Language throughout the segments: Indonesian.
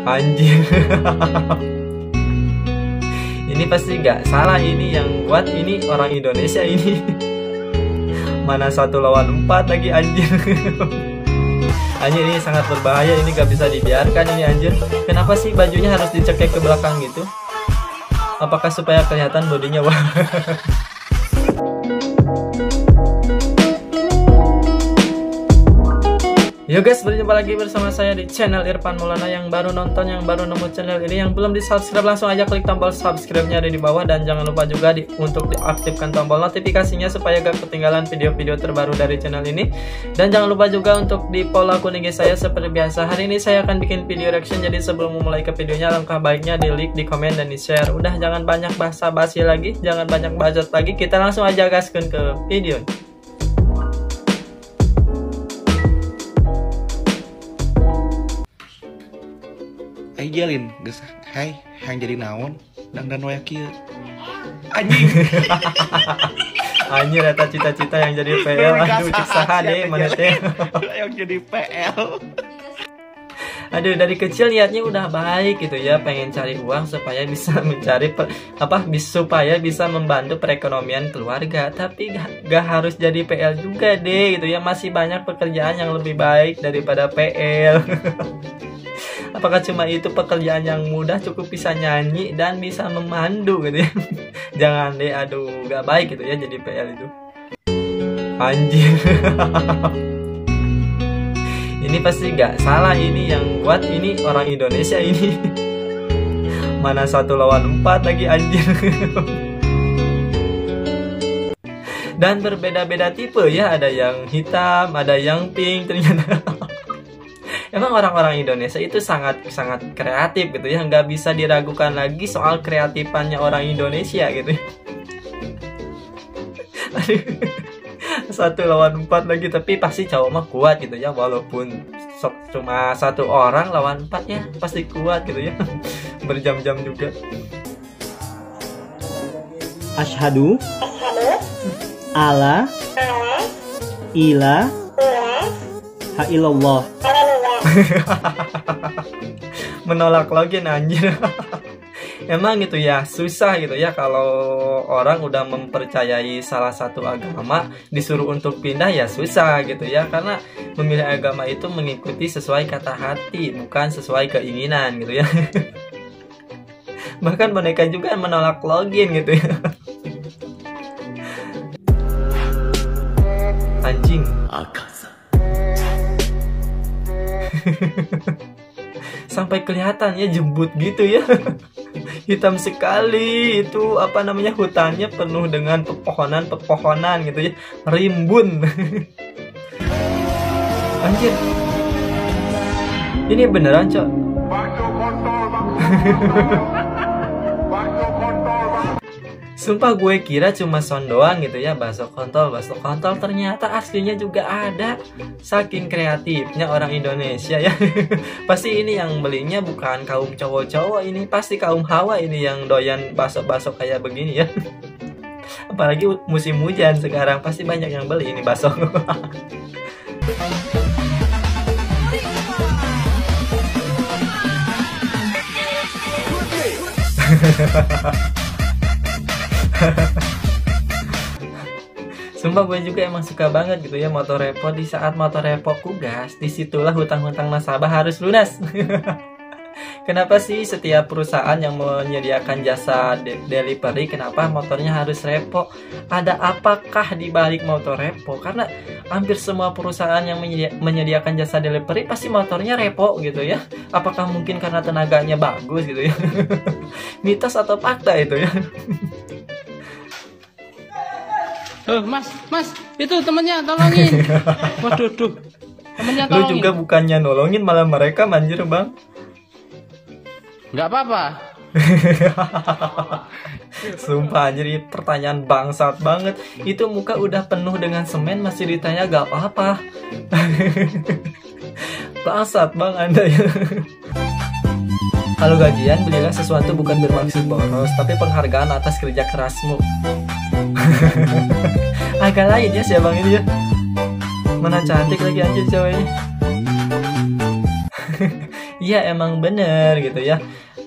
Anjir. Ini pasti gak salah, ini yang buat ini orang Indonesia ini. Mana 1 lawan 4 lagi anjir. Anjir, ini sangat berbahaya, ini gak bisa dibiarkan ini anjir. Kenapa sih bajunya harus dicekek ke belakang gitu? Apakah supaya kelihatan bodinya? Wah. Yo guys, berjumpa lagi bersama saya di channel Irfan Maulana. Yang baru nonton, yang baru nemu channel ini, yang belum di subscribe, langsung aja klik tombol subscribe-nya ada di bawah. Dan jangan lupa juga untuk diaktifkan tombol notifikasinya supaya gak ketinggalan video-video terbaru dari channel ini. Dan jangan lupa juga untuk di follow akun IG saya seperti biasa. Hari ini saya akan bikin video reaction, jadi sebelum memulai ke videonya, langkah baiknya di like, di komen, dan di share. Udah, jangan banyak basa-basi lagi, jangan banyak bacot lagi, kita langsung aja gaskan ke video. Jalin geus hai hang jadi naon dan waya kieu anjing. Anjir, eta cita-cita yang jadi PL. Aduh, saha deh mana teh yang jadi PL. Aduh, dari kecil niatnya udah baik gitu ya, pengen cari uang supaya bisa mencari supaya bisa membantu perekonomian keluarga. Tapi gak harus jadi PL juga deh gitu ya, masih banyak pekerjaan yang lebih baik daripada PL. Apakah cuma itu pekerjaan yang mudah, cukup bisa nyanyi dan bisa memandu gitu ya? Jangan deh, aduh, gak baik gitu ya jadi PL itu. Anjir. Ini pasti gak salah, ini yang buat ini orang Indonesia ini. Mana 1 lawan 4 lagi anjir. Dan berbeda-beda tipe ya, ada yang hitam, ada yang pink ternyata. Emang orang-orang Indonesia itu sangat kreatif gitu ya, nggak bisa diragukan lagi soal kreatifannya orang Indonesia gitu. Aduh, 1 lawan 4 lagi, tapi pasti cowok mah kuat gitu ya, walaupun cuma 1 orang lawan 4 ya pasti kuat gitu ya. Berjam-jam juga. Asyhadu alla ilaha illallah. Menolak login anjir. Emang gitu ya, susah gitu ya kalau orang udah mempercayai salah satu agama disuruh untuk pindah ya susah gitu ya, karena memilih agama itu mengikuti sesuai kata hati, bukan sesuai keinginan gitu ya. Bahkan mereka juga menolak login gitu ya. Anjing. Sampai kelihatan ya jembut gitu ya. Hitam sekali itu, apa namanya, hutannya penuh dengan pepohonan gitu ya, rimbun. Anjir, ini beneran cok. Sumpah gue kira cuma sound doang gitu ya, bakso kontol, ternyata aslinya juga ada. Saking kreatifnya orang Indonesia ya. Pasti ini yang belinya bukan kaum cowok-cowok, ini pasti kaum hawa ini yang doyan bakso kayak begini ya. Apalagi musim hujan sekarang, pasti banyak yang beli ini bakso. Sumpah gue juga emang suka banget gitu ya motor repo. Di saat motor repo kugas, disitulah hutang-hutang nasabah harus lunas. Kenapa sih setiap perusahaan yang menyediakan jasa delivery, kenapa motornya harus repo? Ada apakah di balik motor repo? Karena hampir semua perusahaan yang menyediakan jasa delivery pasti motornya repo gitu ya. Apakah mungkin karena tenaganya bagus gitu ya? Mitos atau fakta itu ya? Mas, itu temennya tolongin. Waduh, temennya tolongin. Lu juga bukannya nolongin, malah mereka manjir bang. Nggak apa-apa. Sumpah anjir, pertanyaan bangsat banget. Itu muka udah penuh dengan semen masih ditanya gak apa-apa. Bangsat bang anda ya. Kalau gajian, belilah sesuatu bukan bermaksud boros, tapi penghargaan atas kerja kerasmu. Agak lain ya si abang ini ya. Mana cantik lagi anjir ceweknya. Iya emang bener gitu ya.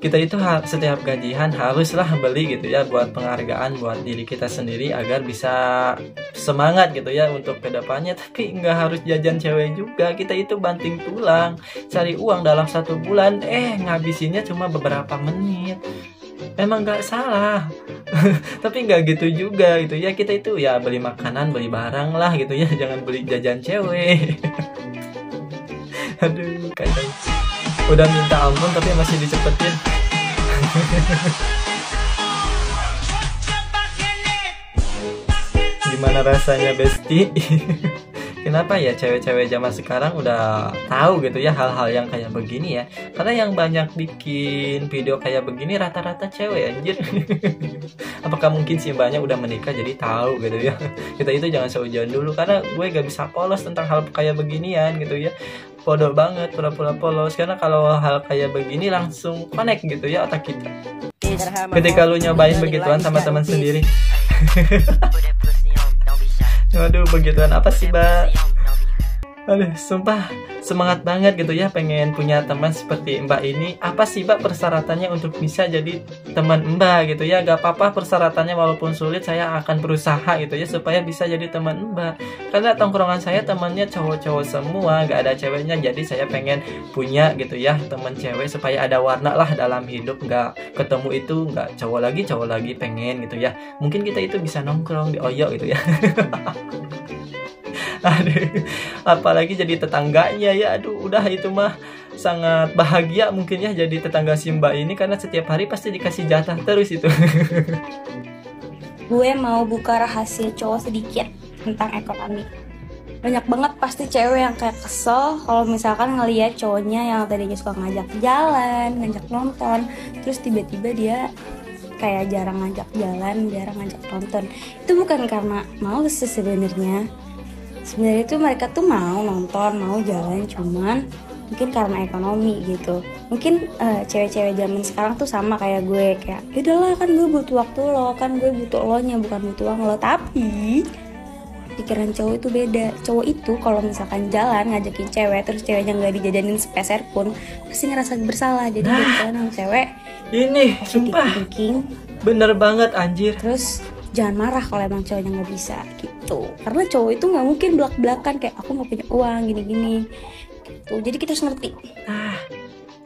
Kita itu setiap gajian haruslah beli gitu ya, buat penghargaan buat diri kita sendiri agar bisa semangat gitu ya untuk kedepannya. Tapi nggak harus jajan cewek juga. Kita itu banting tulang cari uang dalam 1 bulan, ngabisinnya cuma beberapa menit. Emang nggak salah. Tapi nggak gitu juga gitu ya. Kita itu ya beli makanan, beli barang lah gitu ya, jangan beli jajan cewek. Aduh, kadang udah minta ampun tapi masih dicepetin. Gimana rasanya Besti? Kenapa ya cewek-cewek zaman sekarang udah tahu gitu ya hal-hal yang kayak begini ya? Karena yang banyak bikin video kayak begini rata-rata cewek anjir. Apakah mungkin si mbaknya udah menikah jadi tahu gitu ya? Kita itu jangan seujon dulu, karena gue gak bisa polos tentang hal kayak beginian gitu ya. Bodoh banget pura-pura polos, karena kalau hal kayak begini langsung connect gitu ya otak kita. Ketika lu nyobain begituan sama teman sendiri. Waduh, begituan apa sih, Mbak? Aduh, sumpah semangat banget gitu ya pengen punya teman seperti Mbak ini. Apa sih Mbak persyaratannya untuk bisa jadi teman Mbak gitu ya? Gak apa-apa persyaratannya walaupun sulit, saya akan berusaha gitu ya supaya bisa jadi teman Mbak. Karena tongkrongan saya temannya cowok-cowok semua, gak ada ceweknya. Jadi saya pengen punya gitu ya teman cewek supaya ada warna lah dalam hidup. Gak ketemu itu gak cowok lagi pengen gitu ya. Mungkin kita itu bisa nongkrong di Oyo gitu ya. Aduh, apalagi jadi tetangganya ya, aduh udah itu mah sangat bahagia mungkin ya jadi tetangga si Mbak ini, karena setiap hari pasti dikasih jatah terus itu. Gue mau buka rahasia cowok sedikit tentang ekonomi. Banyak banget pasti cewek yang kayak kesel kalau misalkan ngelihat cowoknya yang tadinya suka ngajak jalan, ngajak nonton, terus tiba-tiba dia kayak jarang ngajak jalan, jarang ngajak nonton. Itu bukan karena males sebenarnya. Sebenarnya itu mereka tuh mau nonton, mau jalan, cuman mungkin karena ekonomi gitu. Mungkin cewek-cewek zaman sekarang tuh sama kayak gue, kayak yaudahlah kan gue butuh waktu lo, kan gue butuh lo nya, bukan butuh uang lo. Tapi pikiran cowok itu beda. Cowok itu kalau misalkan jalan ngajakin cewek terus ceweknya nggak dijajanin sepeser pun pasti ngerasa bersalah. Jadi jalan sama cewek ini sumpah bener banget anjir. Terus jangan marah kalau emang cowoknya nggak bisa gitu, karena cowok itu nggak mungkin belak-belakan kayak aku nggak punya uang gini-gini gitu. Jadi kita harus ngerti.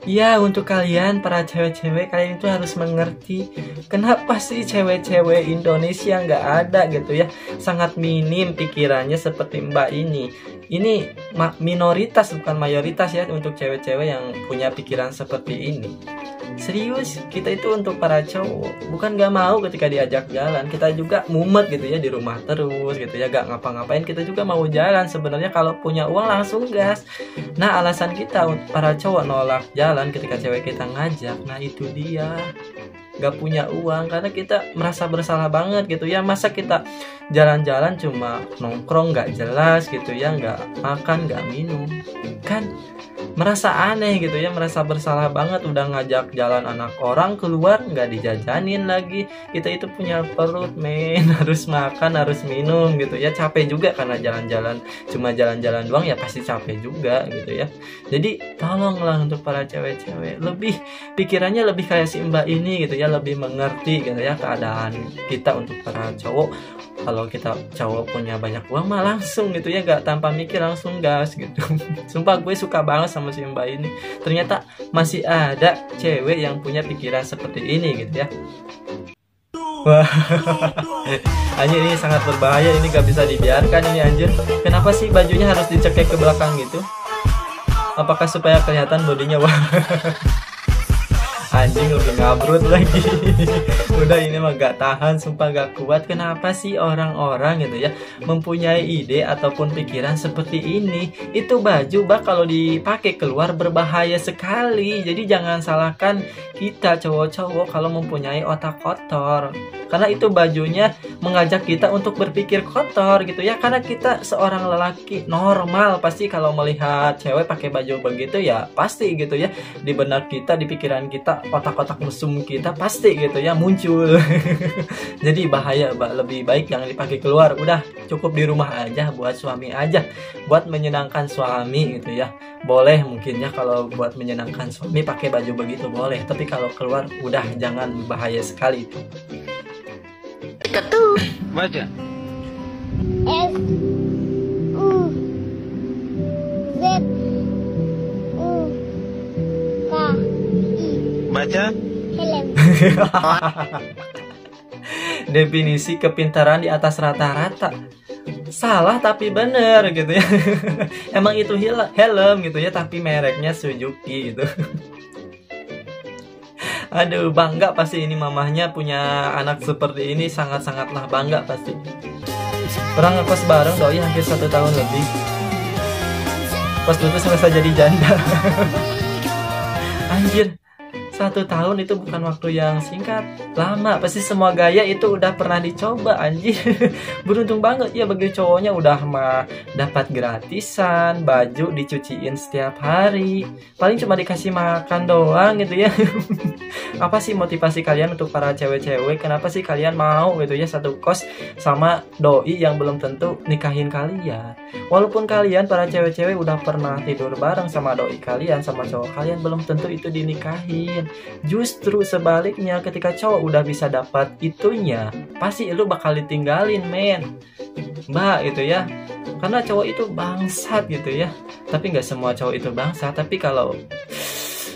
Ya untuk kalian para cewek-cewek, kalian itu harus mengerti kenapa sih cewek-cewek Indonesia nggak ada gitu ya, sangat minim pikirannya seperti Mbak ini. Ini minoritas bukan mayoritas ya untuk cewek-cewek yang punya pikiran seperti ini. Serius, kita itu untuk para cowok bukan gak mau ketika diajak jalan, kita juga mumet gitu ya di rumah terus gitu ya, gak ngapa-ngapain, kita juga mau jalan. Sebenarnya kalau punya uang langsung gas. Nah alasan kita para cowok nolak jalan ketika cewek kita ngajak, nah itu dia gak punya uang, karena kita merasa bersalah banget gitu ya. Masa kita jalan-jalan cuma nongkrong gak jelas gitu ya, gak makan gak minum, kan merasa aneh gitu ya, merasa bersalah banget udah ngajak jalan anak orang keluar nggak dijajanin lagi. Kita itu punya perut men, harus makan, harus minum gitu ya. Capek juga karena jalan-jalan, cuma jalan-jalan doang ya pasti capek juga gitu ya. Jadi tolonglah untuk para cewek-cewek lebih pikirannya lebih kayak si Mbak ini gitu ya, lebih mengerti gitu ya keadaan kita. Untuk para cowok, kalau kita cowok punya banyak uang mah langsung gitu ya, gak tanpa mikir langsung gas gitu. Sumpah gue suka banget sama si Mbak ini. Ternyata masih ada cewek yang punya pikiran seperti ini gitu ya. Wah, anjir ini sangat berbahaya, ini gak bisa dibiarkan ini anjir. Kenapa sih bajunya harus dicekek ke belakang gitu? Apakah supaya kelihatan bodinya? Wah, anjing lebih ngabrut lagi. Udah ini mah gak tahan, sumpah gak kuat. Kenapa sih orang-orang gitu ya mempunyai ide ataupun pikiran seperti ini? Itu baju kalau dipakai keluar berbahaya sekali. Jadi jangan salahkan kita cowok-cowok kalau mempunyai otak kotor, karena itu bajunya mengajak kita untuk berpikir kotor gitu ya. Karena kita seorang lelaki normal pasti kalau melihat cewek pakai baju begitu ya pasti gitu ya, di benak kita, di pikiran kita, ya otak-otak mesum kita pasti gitu ya muncul. Jadi bahaya, Mbak. Lebih baik jangan dipakai keluar. Udah cukup di rumah aja, buat suami aja, buat menyenangkan suami gitu ya. Boleh mungkin ya kalau buat menyenangkan suami pakai baju begitu boleh, tapi kalau keluar udah jangan, bahaya sekali itu. Baca. S U Z U K I. Baca. Helm. Definisi kepintaran di atas rata-rata. Salah tapi bener gitu ya. Emang itu helm gitu ya, tapi mereknya Suzuki gitu. Aduh, bangga pasti ini mamahnya punya anak seperti ini, sangat-sangatlah bangga pasti. Orang ngekos bareng doi hampir 1 tahun lebih. Pas lulus selesai jadi janda. Anjir, 1 tahun itu bukan waktu yang singkat, lama. Pasti semua gaya itu udah pernah dicoba, anjir. Beruntung banget ya bagi cowoknya, udah mah dapat gratisan, baju dicuciin setiap hari, paling cuma dikasih makan doang gitu ya. Apa sih motivasi kalian untuk para cewek-cewek? Kenapa sih kalian mau gitu ya satu kos sama doi yang belum tentu nikahin kalian? Walaupun kalian para cewek-cewek udah pernah tidur bareng sama doi kalian, sama cowok kalian, belum tentu itu dinikahin. Justru sebaliknya, ketika cowok udah bisa dapat itunya, pasti lu bakal ditinggalin, men, Mbak gitu ya. Karena cowok itu bangsat gitu ya. Tapi nggak semua cowok itu bangsat. Tapi kalau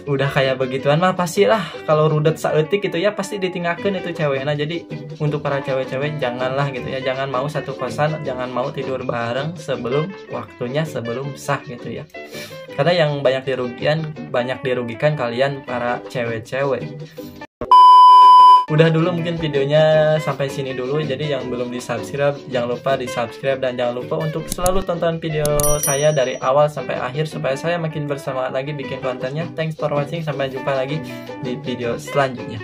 udah kayak begituan mah pastilah, kalau rudet saeutik gitu ya pasti ditinggalkan itu ceweknya. Jadi untuk para cewek-cewek janganlah gitu ya, jangan mau satu kosan, jangan mau tidur bareng sebelum waktunya, sebelum sah gitu ya. Karena yang banyak dirugikan kalian para cewek-cewek. Udah dulu mungkin videonya sampai sini dulu. Jadi yang belum di-subscribe jangan lupa di-subscribe, dan jangan lupa untuk selalu tonton video saya dari awal sampai akhir supaya saya makin bersemangat lagi bikin kontennya. Thanks for watching, sampai jumpa lagi di video selanjutnya.